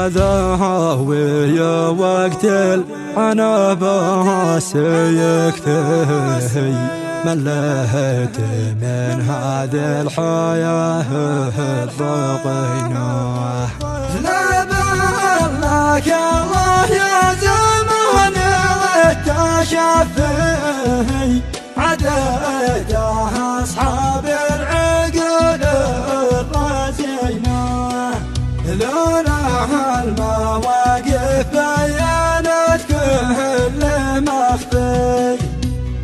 ذهوي وقت العنبة سيكفي ملهت من هذه الحياة الضغينة. لك الله يا زمان التشفي عدد أصحاب العقول الرزينة. لولا المواقف بينت كل مخفي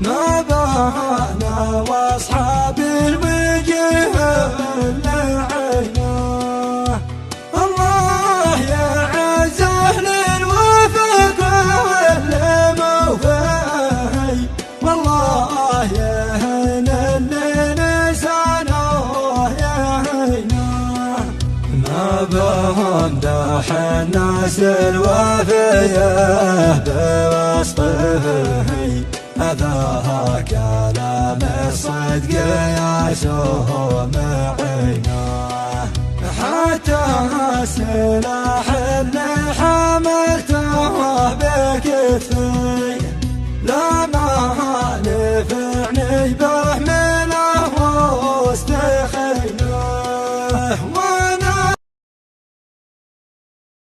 ما بهنا واصحاب الوجه العينة. الله يعز اهل الوفق والموفي والله يهن اللي لسانه يهينه. ما بهم داح الناس الوفيه بوصفه هذا كلام الصدق يسوه معينه. حتى سلاح